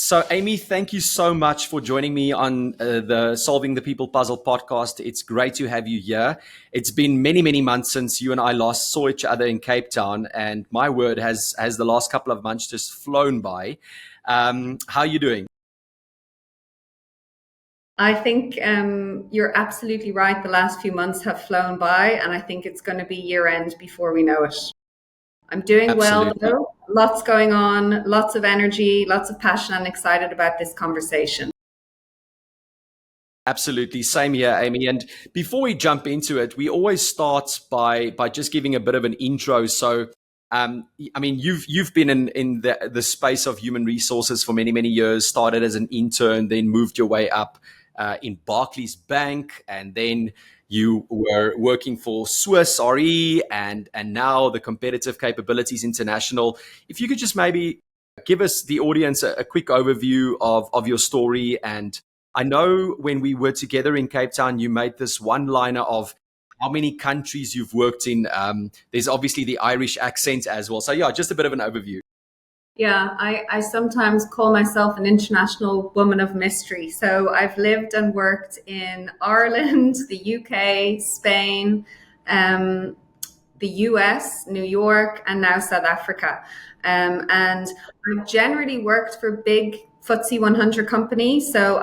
So, Amy, thank you so much for joining me on the Solving the People Puzzle podcast. It's great to have you here. It's been many, many months since you and I last saw each other in Cape Town, and my word, has the last couple of months just flown by. How are you doing? I think you're absolutely right. The last few months have flown by, and I think it's going to be year end before we know it. I'm doing well, Absolutely. though. Lots going on, lots of energy, lots of passion, and excited about this conversation. Absolutely. Same here, Amy. And before we jump into it, we always start by just giving a bit of an intro. So, I mean, you've been in the space of human resources for many, many years, started as an intern, then moved your way up in Barclays Bank, and then you were working for Swiss RE and now the Competitive Capabilities International. If you could just maybe give us, the audience, a quick overview of your story. And I know when we were together in Cape Town, you made this one liner of how many countries you've worked in. There's obviously the Irish accent as well. So, yeah, just a bit of an overview. Yeah, I sometimes call myself an international woman of mystery. So I've lived and worked in Ireland, the UK, Spain, um, the US, New York, and now South Africa. And I've generally worked for big FTSE 100 companies. So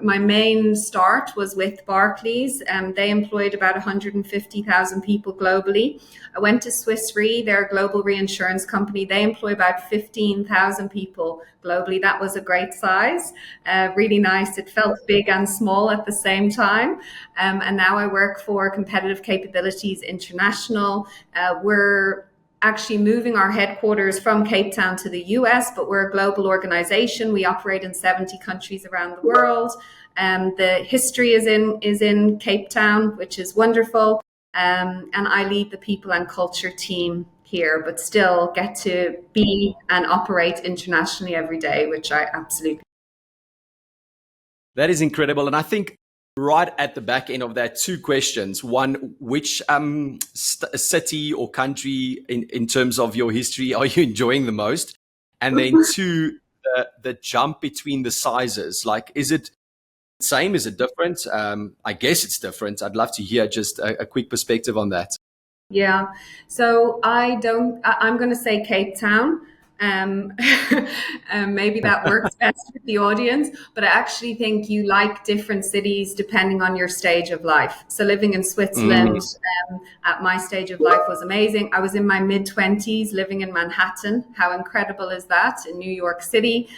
my main start was with Barclays. They employed about 150,000 people globally. I went to Swiss Re, they're a global reinsurance company. They employ about 15,000 people globally. That was a great size, really nice. It felt big and small at the same time. And now I work for Competitive Capabilities International. We're actually moving our headquarters from Cape Town to the US, but we're a global organization. We operate in 70 countries around the world. The history is in Cape Town, which is wonderful. And I lead the people and culture team here, but still get to be and operate internationally every day, which I absolutely. That is incredible. And I think right at the back end of that, two questions. One, which city or country in terms of your history are you enjoying the most? And then two, the jump between the sizes. Like, is it same? Is it different? I guess it's different. I'd love to hear just a quick perspective on that. Yeah. So I'm going to say Cape Town. Um, Maybe that works best with the audience, but I actually think you like different cities depending on your stage of life. So living in Switzerland Mm, at my stage of life was amazing. I was in my mid 20s living in Manhattan. How incredible is that in New York City?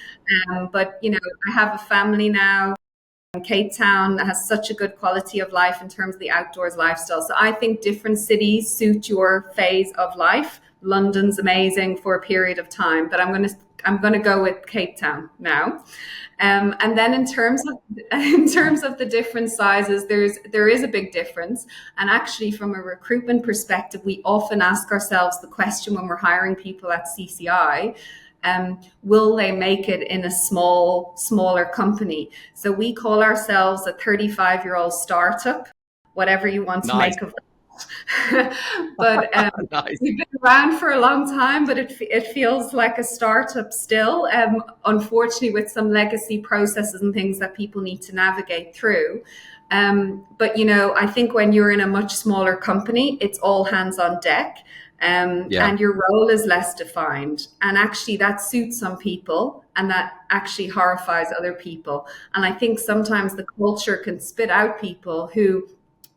But, I have a family now. Cape Town has such a good quality of life in terms of the outdoors lifestyle. So I think different cities suit your phase of life. London's amazing for a period of time, but I'm gonna go with Cape Town now. And then in terms of in terms of the different sizes, there is a big difference. And actually, from a recruitment perspective, we often ask ourselves the question when we're hiring people at CCI, will they make it in a smaller company? So we call ourselves a 35-year-old startup, whatever you want to nice. make of that. But Nice. we've been around for a long time, but it feels like a startup still, unfortunately, with some legacy processes and things that people need to navigate through. But I think when you're in a much smaller company, it's all hands on deck. Yeah. And your role is less defined. And actually, that suits some people and that actually horrifies other people. And I think sometimes the culture can spit out people who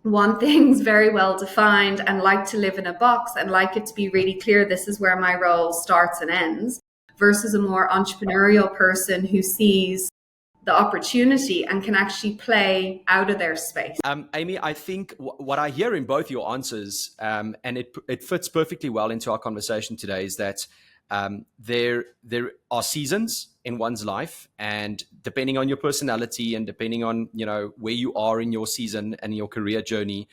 want things very well defined and like to live in a box and like it to be really clear, this is where my role starts and ends, versus a more entrepreneurial person who sees the opportunity and can actually play out of their space. Amy, I think what I hear in both your answers, and it fits perfectly well into our conversation today, is that there are seasons in one's life, and depending on your personality and depending on where you are in your season and your career journey,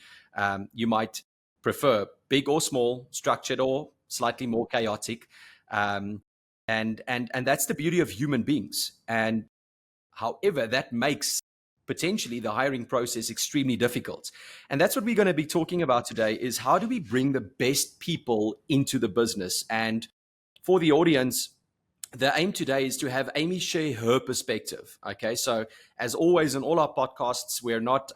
you might prefer big or small, structured or slightly more chaotic, and that's the beauty of human beings. And however, that makes potentially the hiring process extremely difficult. And that's what we're going to be talking about today, is how do we bring the best people into the business? And for the audience, the aim today is to have Amy share her perspective. Okay, so as always in all our podcasts, we're not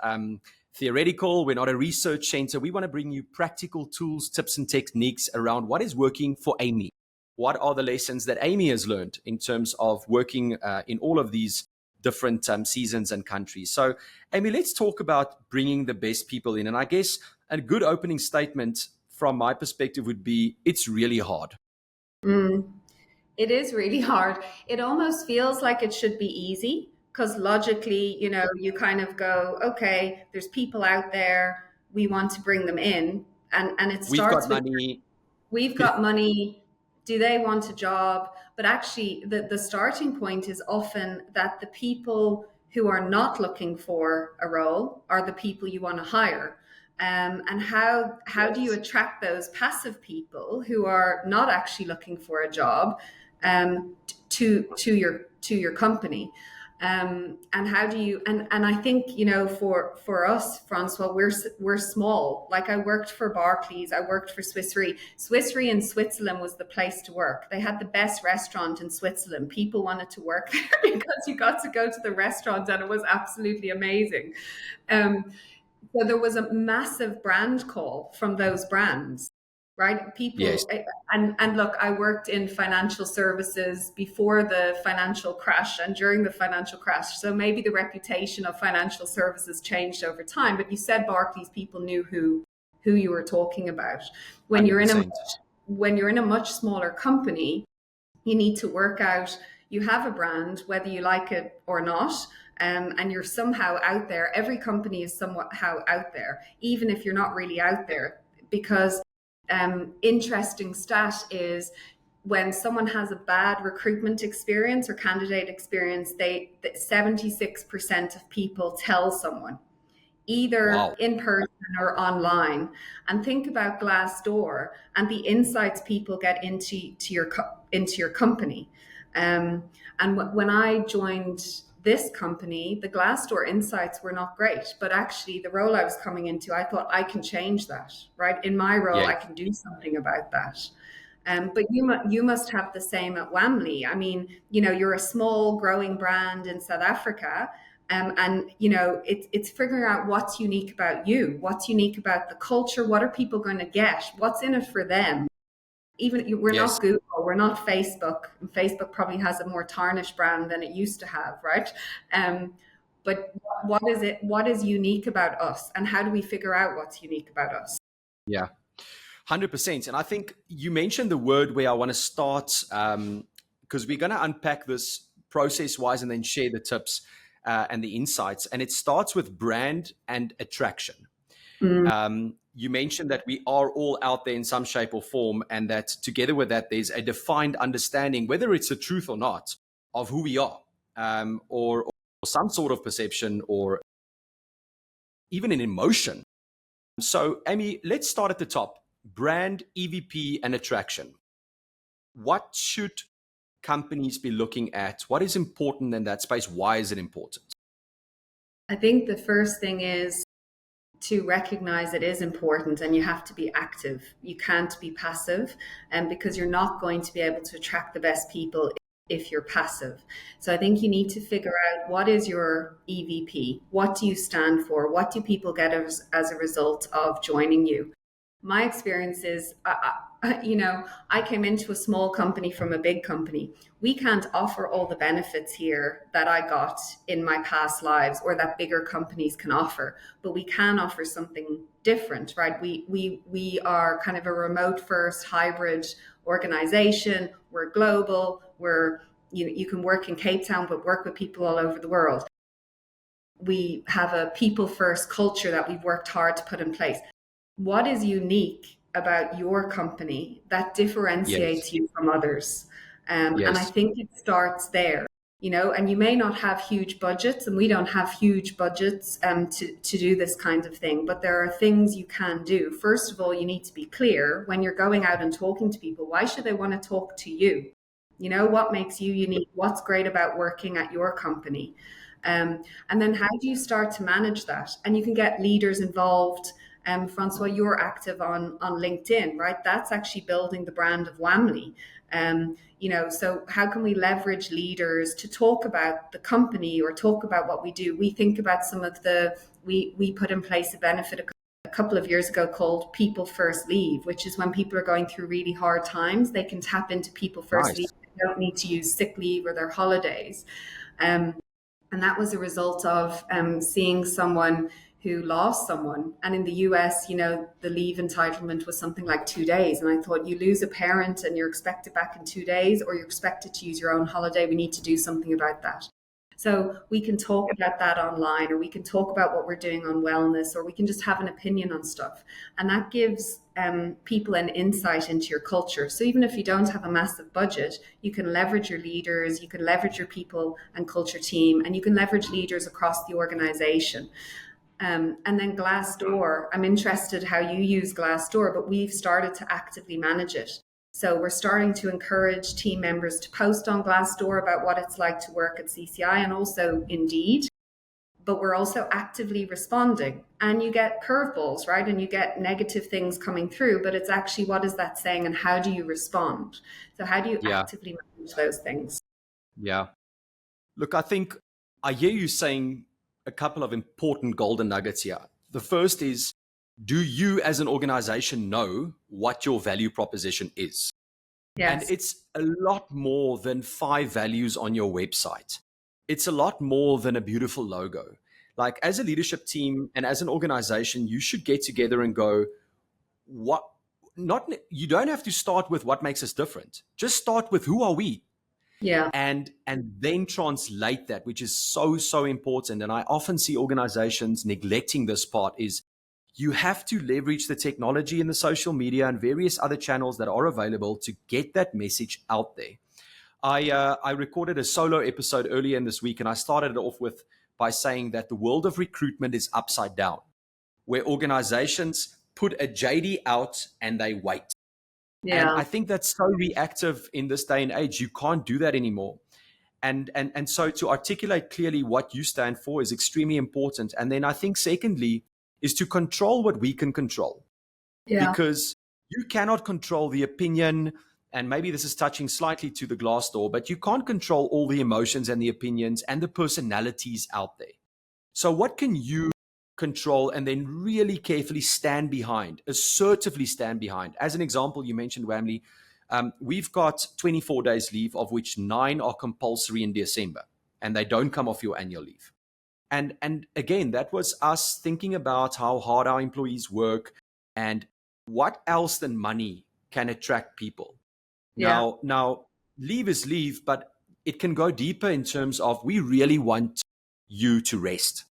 theoretical, we're not a research center. We want to bring you practical tools, tips, and techniques around what is working for Amy. What are the lessons that Amy has learned in terms of working in all of these different seasons and countries? So, Amy, let's talk about bringing the best people in. And I guess a good opening statement from my perspective would be it's really hard. Mm. It is really hard. It almost feels like it should be easy because logically, you kind of go, okay, there's people out there, we want to bring them in. And it We've got starts with, money. we've got money, do they want a job? But actually, the starting point is often that the people who are not looking for a role are the people you want to hire. And how do you Yes. attract those passive people who are not actually looking for a job to your company? And how do you and I think for us, Francois, we're small. Like I worked for Barclays, I worked for Swiss Re. Swiss Re in Switzerland was the place to work. They had the best restaurant in Switzerland. People wanted to work there because you got to go to the restaurant and it was absolutely amazing. Um, so there was a massive brand call from those brands, right? Yes. And look, I worked in financial services before the financial crash and during the financial crash. So maybe the reputation of financial services changed over time. But you said Barclays, people knew who you were talking about. When you're in a 100%. when you're in a much smaller company, you need to work out you have a brand whether you like it or not, and you're somehow out there. Every company is somehow out there, even if you're not really out there, because interesting stat is when someone has a bad recruitment experience or candidate experience, 76% of people tell someone either Wow. in person or online. And think about Glassdoor and the insights people get into your company. And when I joined this company, the Glassdoor insights were not great, but actually the role I was coming into, I thought I can change that, right? In my role, Yes. I can do something about that. But you must have the same at Wamley. I mean, you're a small growing brand in South Africa. And it's figuring out what's unique about you, what's unique about the culture, what are people going to get, what's in it for them. Even we're Yes. not Google, we're not Facebook. And Facebook probably has a more tarnished brand than it used to have, right? But what is it? What is unique about us, and how do we figure out what's unique about us? Yeah. 100%. And I think you mentioned the word where I want to start because we're going to unpack this process wise and then share the tips and the insights. And it starts with brand and attraction. Mm, You mentioned that we are all out there in some shape or form, and that together with that, there's a defined understanding, whether it's the truth or not, of who we are, or some sort of perception, or even an emotion. So, Amy, let's start at the top. Brand, EVP, and attraction. What should companies be looking at? What is important in that space? Why is it important? I think the first thing is to recognize it is important, and you have to be active. You can't be passive, and because you're not going to be able to attract the best people if you're passive. So I think you need to figure out what is your EVP? What do you stand for? What do people get as a result of joining you? My experience is, I came into a small company from a big company. We can't offer all the benefits here that I got in my past lives or that bigger companies can offer, but we can offer something different, right? We are kind of a remote first hybrid organization. We're global. You can work in Cape Town, but work with people all over the world. We have a people first culture that we've worked hard to put in place. What is unique about your company that Yes. differentiates you from others? And I Yes. think it starts there, and you may not have huge budgets, and we don't have huge budgets to do this kind of thing, but there are things you can do. First of all, you need to be clear when you're going out and talking to people. Why should they want to talk to you? What makes you unique? What's great about working at your company? And then how do you start to manage that? And you can get leaders involved. Francois, you're active on LinkedIn, right? That's actually building the brand of Wamley. So how can we leverage leaders to talk about the company or talk about what we do? We think about we put in place a benefit a couple of years ago called People First Leave, which is when people are going through really hard times, they can tap into People First Leave. Nice. They don't need to use sick leave or their holidays. Um, and that was a result of seeing someone who lost someone. And in the US, the leave entitlement was something like 2 days. And I thought, you lose a parent and you're expected back in 2 days, or you're expected to use your own holiday. We need to do something about that. So we can talk about that online, or we can talk about what we're doing on wellness, or we can just have an opinion on stuff. And that gives people an insight into your culture. So even if you don't have a massive budget, you can leverage your leaders, you can leverage your people and culture team, and you can leverage leaders across the organization. And then Glassdoor, I'm interested how you use Glassdoor, but we've started to actively manage it. So we're starting to encourage team members to post on Glassdoor about what it's like to work at CCI and also Indeed. But we're also actively responding. And you get curveballs, right? And you get negative things coming through, but it's actually, what is that saying and how do you respond? So how do you Yeah. actively manage those things? Yeah. Look, I think I hear you saying a couple of important golden nuggets here. The first is, do you as an organization know what your value proposition is? And Yes. it's a lot more than 5 values on your website. It's a lot more than a beautiful logo. Like, as a leadership team and as an organization, you should get together and go, what not you don't have to start with what makes us different. Just start with, who are we? Yeah. And then translate that, which is so important. And I often see organizations neglecting this part. Is you have to leverage the technology and the social media and various other channels that are available to get that message out there. I recorded a solo episode earlier in this week, and I started it off by saying that the world of recruitment is upside down, where organizations put a JD out and they wait. And Yeah. I think that's so reactive in this day and age. You can't do that anymore. And so to articulate clearly what you stand for is extremely important. And then I think secondly is to control what we can control, Yeah. because you cannot control the opinion. And maybe this is touching slightly to the glass door, but you can't control all the emotions and the opinions and the personalities out there. So what can you control and then really carefully stand behind, assertively stand behind? As an example, you mentioned Wamley. We've got 24 days leave, of which 9 are compulsory in December, and they don't come off your annual leave. And again, that was us thinking about how hard our employees work and what else than money can attract people. Yeah. Now, leave is leave, but it can go deeper in terms of, we really want you to rest.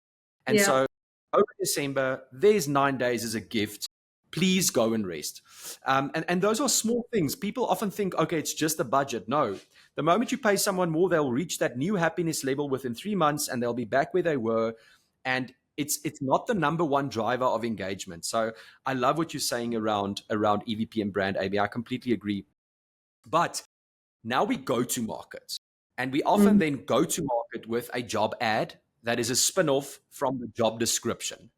And Yeah. so over December, there's 9 days as a gift. Please go and rest. And those are small things. People often think, okay, it's just a budget. No, the moment you pay someone more, they'll reach that new happiness level within 3 months and they'll be back where they were. And it's not the number one driver of engagement. So I love what you're saying around EVP and brand, Amy. I completely agree. But now we go to market, and we often Mm. then go to market with a job ad that is a spin-off from the job description.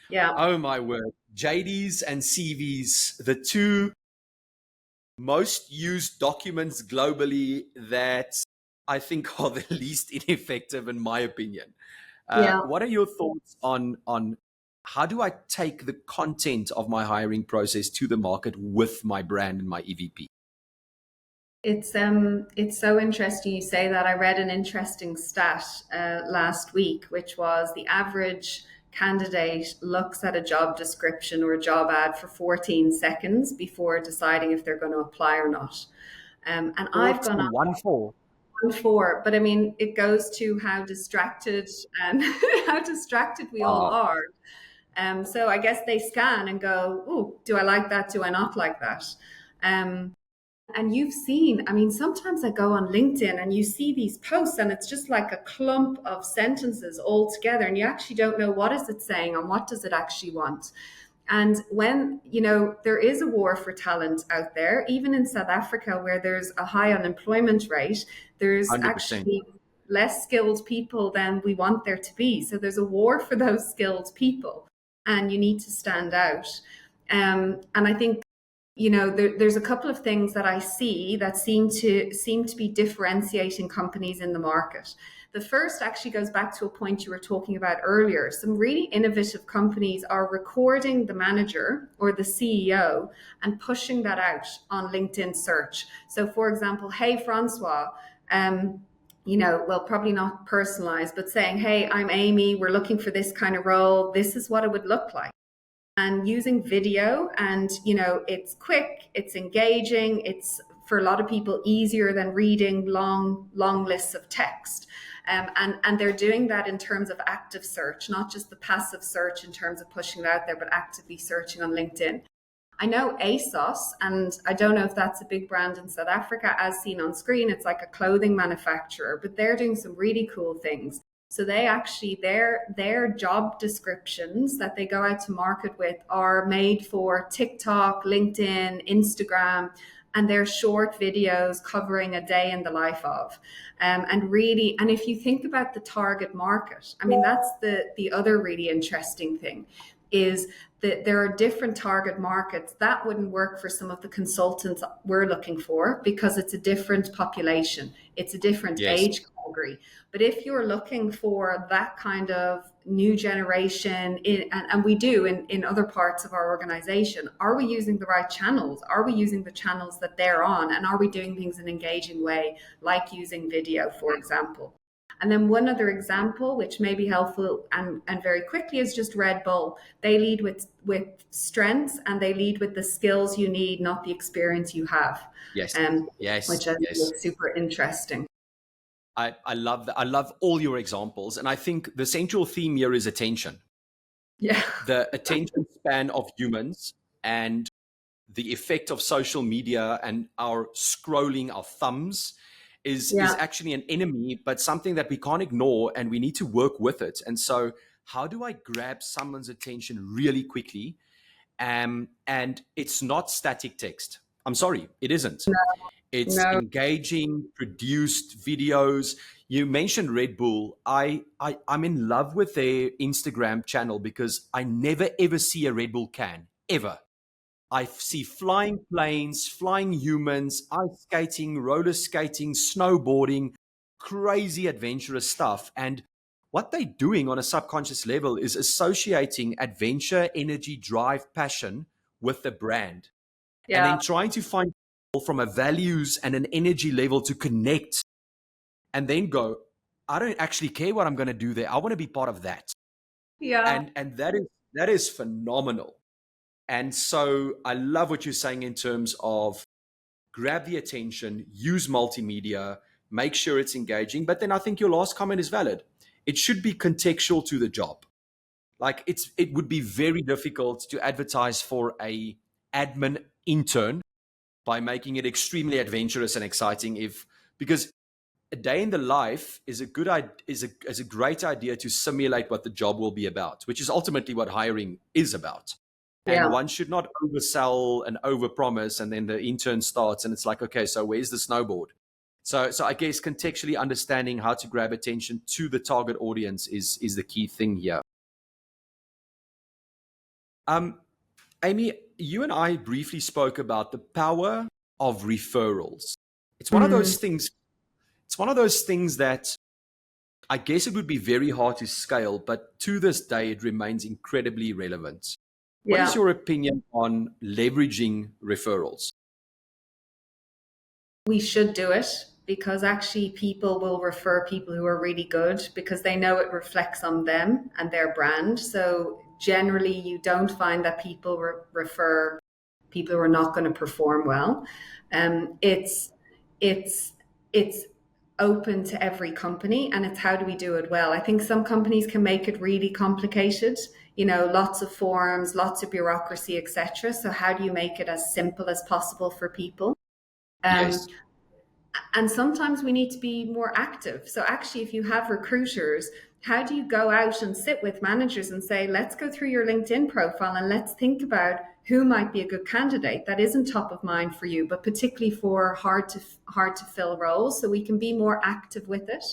Yeah. Oh my word. JDs and CVs, the two most used documents globally that I think are the least ineffective, in my opinion. Yeah. What are your thoughts on how do I take the content of my hiring process to the market with my brand and my EVP? It's so interesting you say that. I read an interesting stat last week, which was the average candidate looks at a job description or a job ad for 14 seconds before deciding if they're going to apply or not. And I've gone on 1-4. before, but I mean, it goes to how distracted and how distracted we all Wow. are. So I guess they scan and go, "Oh, do I like that? Do I not like that?" Um, and you've seen, I mean, sometimes I go on LinkedIn and you see these posts and it's just like a clump of sentences all together and you actually don't know what is it saying and what does it actually want. And when, there is a war for talent out there, even in South Africa, where there's a high unemployment rate, there's 100%. actually less skilled people than we want there to be. So there's a war for those skilled people and you need to stand out. And I think there's a couple of things that I see that seem to be differentiating companies in the market. The first actually goes back to a point you were talking about earlier. Some really innovative companies are recording the manager or the CEO and pushing that out on LinkedIn search. So, for example, hey Francois, well, probably not personalized, but saying, hey, I'm Amy, we're looking for this kind of role. This is what it would look like, and using video. And it's quick, it's engaging, it's for a lot of people easier than reading long lists of text. And they're doing that in terms of active search, not just the passive search in terms of pushing it out there, but actively searching on LinkedIn. I know ASOS, and I don't know if that's a big brand in South Africa as seen on screen. It's like a clothing manufacturer, but they're doing some really cool things. So they actually, their job descriptions that they go out to market with are made for TikTok, LinkedIn, Instagram, and they're short videos covering a day in the life of. And really, and if you think about the target market, I mean, that's the other really interesting thing is that there are different target markets that wouldn't work for some of the consultants we're looking for because it's a different population, it's a different Yes. age category. But if you're looking for that kind of new generation, and we do in other parts of our organization, are we using the right channels? Are we using the channels that they're on? And are we doing things in an engaging way, like using video, for example? And then one other example, which may be helpful and very quickly, is just Red Bull. They lead with strengths, and they lead with the skills you need, not the experience you have, Yes. um, Yes. which I think Yes. is super interesting. I love that. I love all your examples. And I think the central theme here is attention. Yeah, The attention span of humans and the effect of social media and our scrolling, our thumbs is yeah, actually an enemy, but something that we can't ignore and we need to work with it. And so how do I grab someone's attention really quickly? And it's not static text. I'm sorry, it isn't. It's no, engaging, produced videos. You mentioned Red Bull. I'm in love with their Instagram channel because I never ever see a Red Bull can ever. I see flying planes, flying humans, ice skating, roller skating, snowboarding, crazy adventurous stuff. And what they're doing on a subconscious level is associating adventure, energy, drive, passion with the brand, and then yeah, trying to find people from a values and an energy level to connect and then go, I don't actually care what I'm going to do there. I want to be part of that. yeah, And that is phenomenal. And so I love what you're saying in terms of grab the attention, use multimedia, make sure it's engaging. But then I think your last comment is valid. It should be contextual to the job. Like it would be very difficult to advertise for a admin intern by making it extremely adventurous and exciting if because a day in the life is a good is a great idea to simulate what the job will be about, which is ultimately what hiring is about. And yeah, one should not oversell and overpromise, and then the intern starts, and it's like, okay, so where's the snowboard? So I guess contextually understanding how to grab attention to the target audience is the key thing here. Um, Amy, you and I briefly spoke about the power of referrals. It's one of mm, those things. It's one of those things that I guess it would be very hard to scale, but to this day, it remains incredibly relevant. What is yeah. your opinion on leveraging referrals? We should do it because actually people will refer people who are really good because they know it reflects on them and their brand. So generally, you don't find that people refer people who are not going to perform well. It's it's it's open to every company, and it's how do we do it well. I think some companies can make it really complicated. Lots of forms, lots of bureaucracy, etc. So how do you make it as simple as possible for people? Um, Yes. and sometimes we need to be more active. So, actually, if you have recruiters, how do you go out and sit with managers and say, let's go through your LinkedIn profile and let's think about who might be a good candidate that isn't top of mind for you, but particularly for hard to fill roles, so we can be more active with it.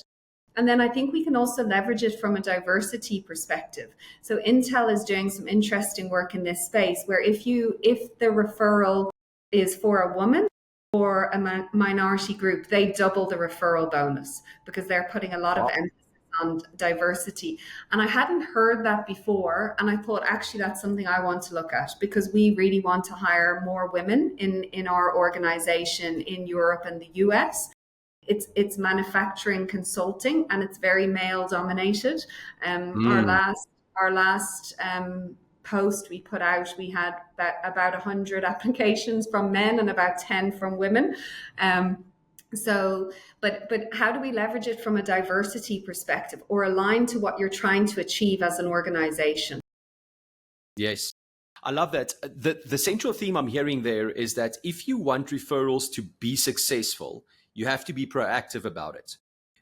And then I think we can also leverage it from a diversity perspective. So Intel is doing some interesting work in this space where if the referral is for a woman or a minority group, they double the referral bonus because they're putting a lot of Wow. emphasis on diversity. And I hadn't heard that before. And I thought, actually, that's something I want to look at because we really want to hire more women in our organization in Europe and the US. It's manufacturing consulting and it's very male dominated. Our Mm. last post we put out, we had about 100 applications from men and about 10 from women. But how do we leverage it from a diversity perspective or align to what you're trying to achieve as an organization? Yes. I love that. The central theme I'm hearing there is that if you want referrals to be successful, you have to be proactive about it.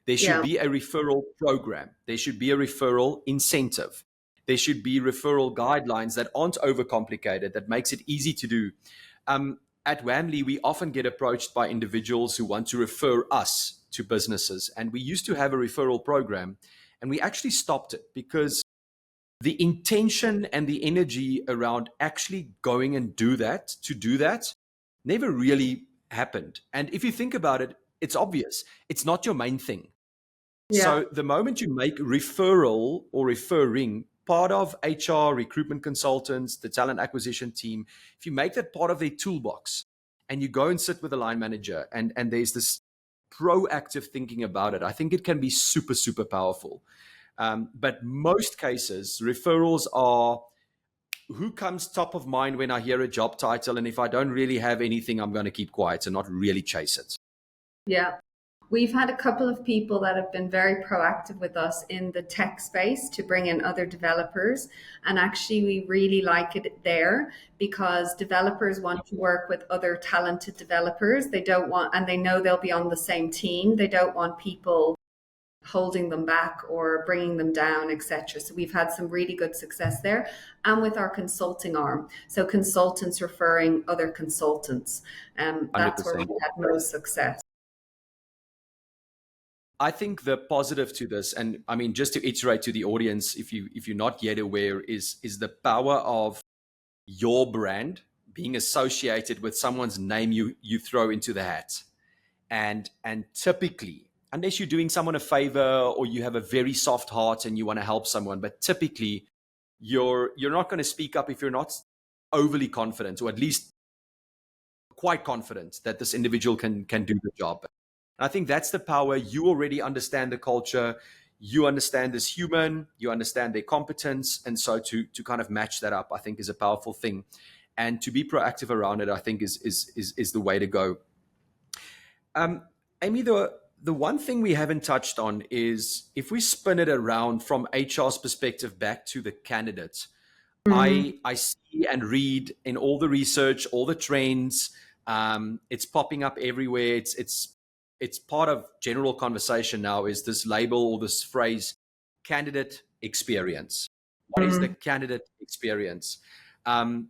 There should Yeah, be a referral program. There should be a referral incentive. There should be referral guidelines that aren't overcomplicated, that makes it easy to do. At Whamley, we often get approached by individuals who want to refer us to businesses. And we used to have a referral program, and we actually stopped it because the intention and the energy around actually going and do that never really happened. And if you think about it, it's obvious. It's not your main thing. yeah, So the moment you make referral or referring part of HR, recruitment consultants, the talent acquisition team, if you make that part of their toolbox and you go and sit with a line manager and there's this proactive thinking about it, I think it can be super, super powerful. But most cases, referrals are who comes top of mind when I hear a job title. And if I don't really have anything, I'm going to keep quiet and not really chase it. yeah. We've had a couple of people that have been very proactive with us in the tech space to bring in other developers. And actually, we really like it there because developers want to work with other talented developers. They don't want, and they know they'll be on the same team. They don't want people holding them back or bringing them down, etc. So we've had some really good success there. And with our consulting arm, so consultants referring other consultants, that's where we've 100%. had most success. I think the positive to this, and I mean, just to iterate to the audience, if you're not yet aware, is the power of your brand being associated with someone's name you throw into the hat. And typically, unless you're doing someone a favor or you have a very soft heart and you want to help someone, but typically you're not going to speak up if you're not overly confident, or at least quite confident that this individual can do the job. And I think that's the power. You already understand the culture, you understand this human, you understand their competence, and so to kind of match that up, I think, is a powerful thing. And to be proactive around it, I think, is the way to go. Amy, the one thing we haven't touched on is if we spin it around from HR's perspective back to the candidates. Mhm. I see and read in all the research, all the trends. It's popping up everywhere. It's part of general conversation now. Is this label or this phrase, candidate experience? What is the Mhm. candidate experience? Um,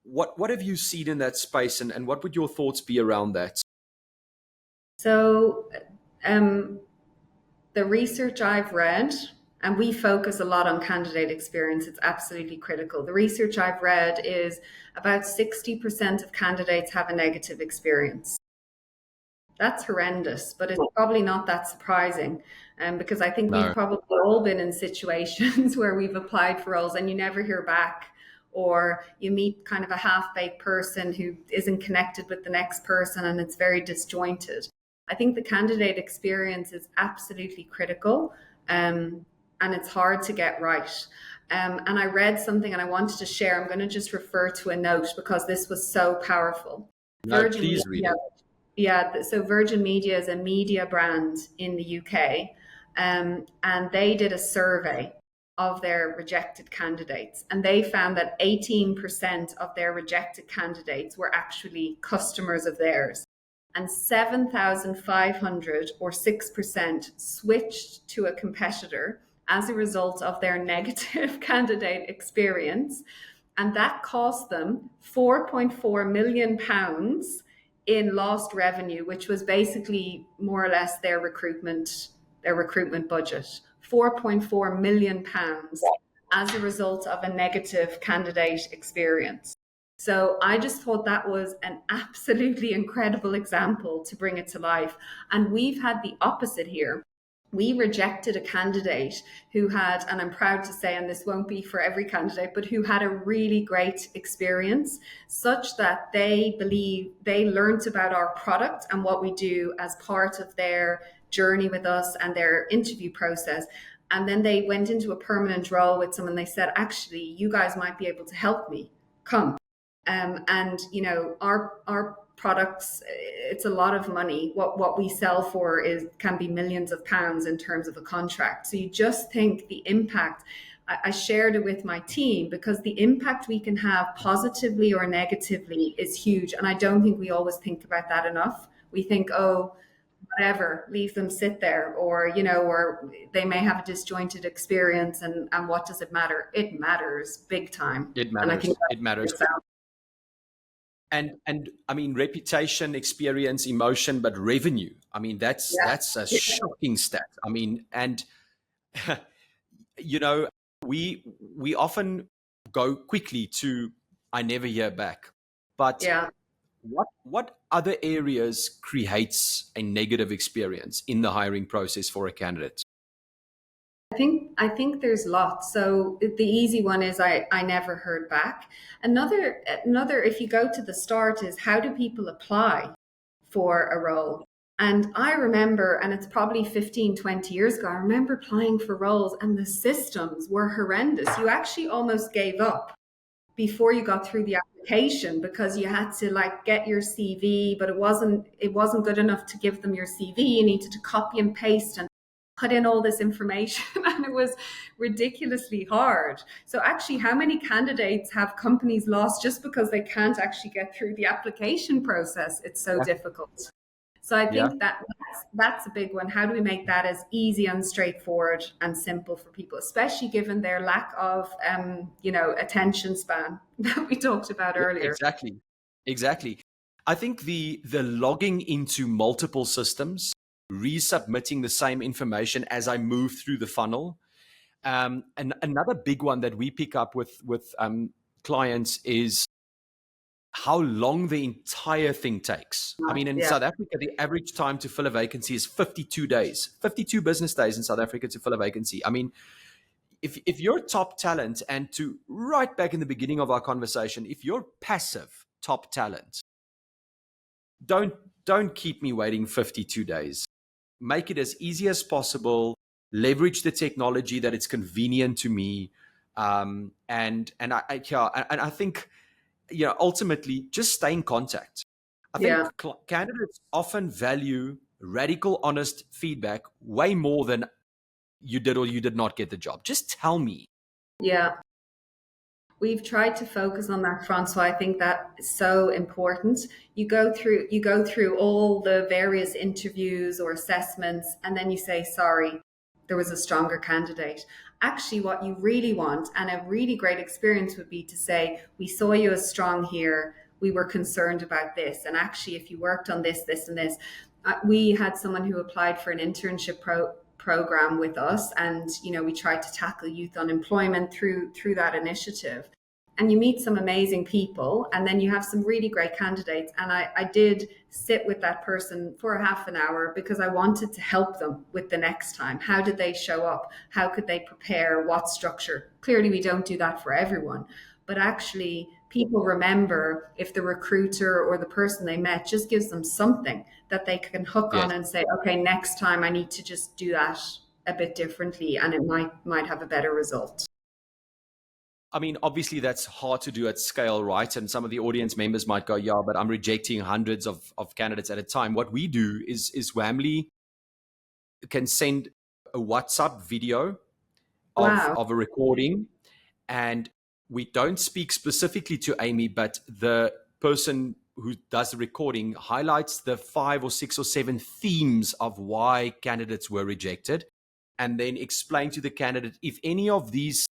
what have you seen in that space, and what would your thoughts be around that? So, um, the research I've read, and we focus a lot on candidate experience, it's absolutely critical. The research I've read is about 60% of candidates have a negative experience. That's horrendous, but it's probably not that surprising. Because I think we've No. probably all been in situations where we've applied for roles and you never hear back, or you meet kind of a half baked person who isn't connected with the next person and it's very disjointed. I think the candidate experience is absolutely critical, and it's hard to get right. And I read something and I wanted to share. I'm going to just refer to a note because this was so powerful. No, Virgin please read Media, it. yeah, so Virgin Media is a media brand in the UK, and they did a survey of their rejected candidates, and they found that 18% of their rejected candidates were actually customers of theirs, and 7,500 or 6% switched to a competitor as a result of their negative candidate experience. And that cost them £4.4 million in lost revenue, which was basically more or less their recruitment budget. £4.4 million as a result of a negative candidate experience. So I just thought that was an absolutely incredible example to bring it to life. And we've had the opposite here. We rejected a candidate who had, and I'm proud to say, and this won't be for every candidate, but who had a really great experience, such that they believe they learned about our product and what we do as part of their journey with us and their interview process. And then they went into a permanent role with someone. They said, actually, you guys might be able to help me. Come. And you know, our products, it's a lot of money. What we sell for is can be millions of pounds in terms of a contract. So you just think the impact. I shared it with my team because the impact we can have positively or negatively is huge, and I don't think we always think about that enough. We think, oh, whatever, leave them sit there, or you know, or they may have a disjointed experience, and what does it matter? It matters big time. It And I matters. think It matters. that's And I mean, reputation, experience, emotion, but revenue. I mean, that's a yeah. shocking stat. I mean, and you know, we often go quickly to I never hear back. But Yeah, what other areas creates a negative experience in the hiring process for a candidate? I think there's lots. So the easy one is I never heard back. Another if you go to the start is how do people apply for a role? And I remember, and it's probably 15, 20 years ago, I remember applying for roles and the systems were horrendous. You actually almost gave up before you got through the application because you had to like get your CV, but it wasn't good enough to give them your CV. You needed to copy and paste and put in all this information and it was ridiculously hard. So actually, how many candidates have companies lost just because they can't actually get through the application process? It's so Yeah. difficult. So I Yeah. think that's a big one. How do we make that as easy and straightforward and simple for people, especially given their lack of, attention span that we talked about Yeah, earlier? exactly. Exactly. I think the logging into multiple systems, resubmitting the same information as I move through the funnel. And another big one that we pick up with clients is how long the entire thing takes. I mean, in Yeah, South Africa, the average time to fill a vacancy is 52 days, 52 business days in South Africa to fill a vacancy. I mean, if you're top talent, and to right back in the beginning of our conversation, if you're passive top talent, don't don't keep me waiting 52 days. Make it as easy as possible. Leverage the technology that it's convenient to me. And I think, ultimately just stay in contact. I think yeah, candidates often value radical, honest feedback way more than you did or you did not get the job. Just tell me. yeah. We've tried to focus on that front, so I think that is so important. You go through all the various interviews or assessments, and then you say, sorry, there was a stronger candidate. Actually, what you really want, and a really great experience would be to say, we saw you as strong here. We were concerned about this. And actually, if you worked on this, this, and this, we had someone who applied for an internship program with us, and we tried to tackle youth unemployment through that initiative. And you meet some amazing people, and then you have some really great candidates. And I did sit with that person for a half an hour because I wanted to help them with the next time. How did they show up? How could they prepare? What structure? Clearly we don't do that for everyone, but actually people remember if the recruiter or the person they met just gives them something that they can hook on Yes. and say, okay, next time I need to just do that a bit differently, and it might have a better result. I mean, obviously that's hard to do at scale, right? And some of the audience members might go, yeah, but I'm rejecting hundreds of candidates at a time. What we do is Whamley can send a WhatsApp video Wow. of a recording, and we don't speak specifically to Amy, but the person who does the recording highlights the 5 or 6 or 7 themes of why candidates were rejected, and then explain to the candidate if any of these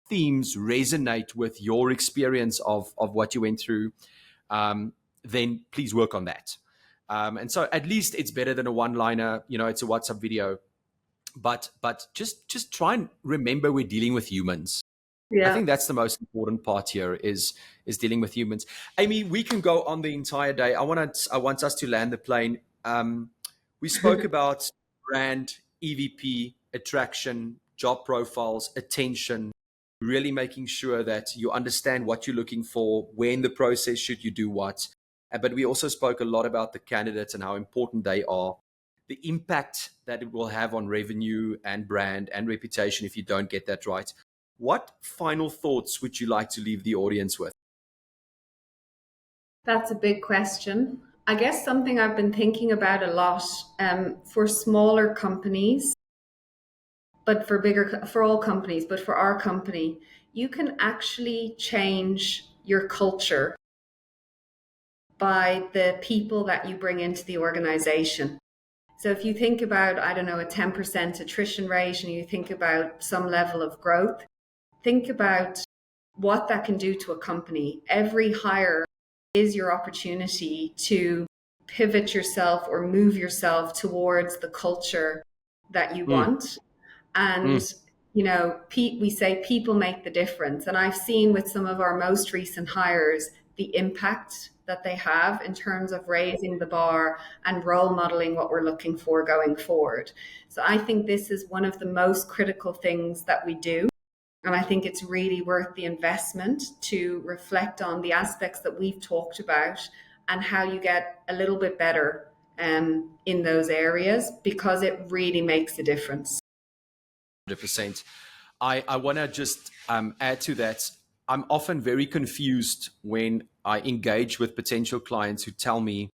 themes resonate with your experience of what you went through, then please work on that. And so at least it's better than a one-liner. It's a WhatsApp video, but just try and remember we're dealing with humans. I Yeah. think that's the most important part here is dealing with humans. Amy, we can go on the entire day. I want us to land the plane. We spoke about brand, EVP, attraction, job profiles, attention, really making sure that you understand what you're looking for, where in the process should you do what. But we also spoke a lot about the candidates and how important they are, the impact that it will have on revenue and brand and reputation if you don't get that right. What final thoughts would you like to leave the audience with? That's a big question. I guess something I've been thinking about a lot, for smaller companies, but for all companies, but for our company, you can actually change your culture by the people that you bring into the organization. So if you think about, I don't know, a 10% attrition rate and you think about some level of growth, think about what that can do to a company. Every hire is your opportunity to pivot yourself or move yourself towards the culture that you Mm, want. And, mm, we say people make the difference. And I've seen with some of our most recent hires the impact that they have in terms of raising the bar and role modeling what we're looking for going forward. So I think this is one of the most critical things that we do. And I think it's really worth the investment to reflect on the aspects that we've talked about and how you get a little bit better in those areas, because it really makes a difference. 100%. I want to just add to that. I'm often very confused when I engage with potential clients who tell me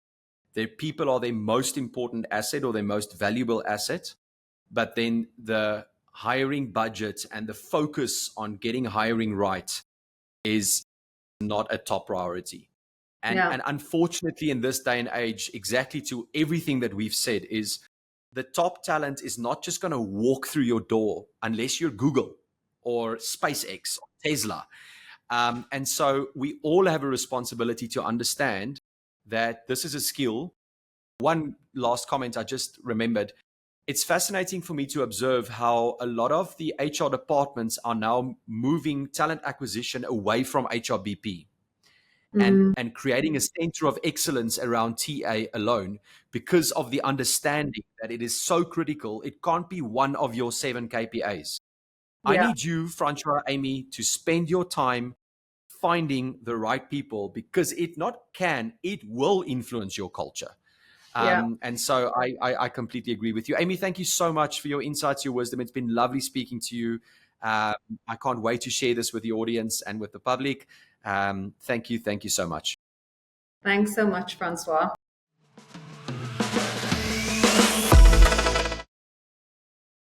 their people are their most important asset or their most valuable asset, but then the hiring budget and the focus on getting hiring right is not a top priority. Yeah, And unfortunately, in this day and age, exactly to everything that we've said, is the top talent is not just going to walk through your door unless you're Google or SpaceX or Tesla. And so we all have a responsibility to understand that this is a skill. One last comment I just remembered. It's fascinating for me to observe how a lot of the HR departments are now moving talent acquisition away from HRBP and creating a center of excellence around TA alone, because of the understanding that it is so critical. It can't be one of your 7 KPIs. I yeah, need you, Francois, Amy, to spend your time finding the right people, because it will influence your culture. yeah. And so I completely agree with you. Amy, thank you so much for your insights, your wisdom. It's been lovely speaking to you. Um, I can't wait to share this with the audience and with the public. Thank you. Thank you so much. Thanks so much, Francois.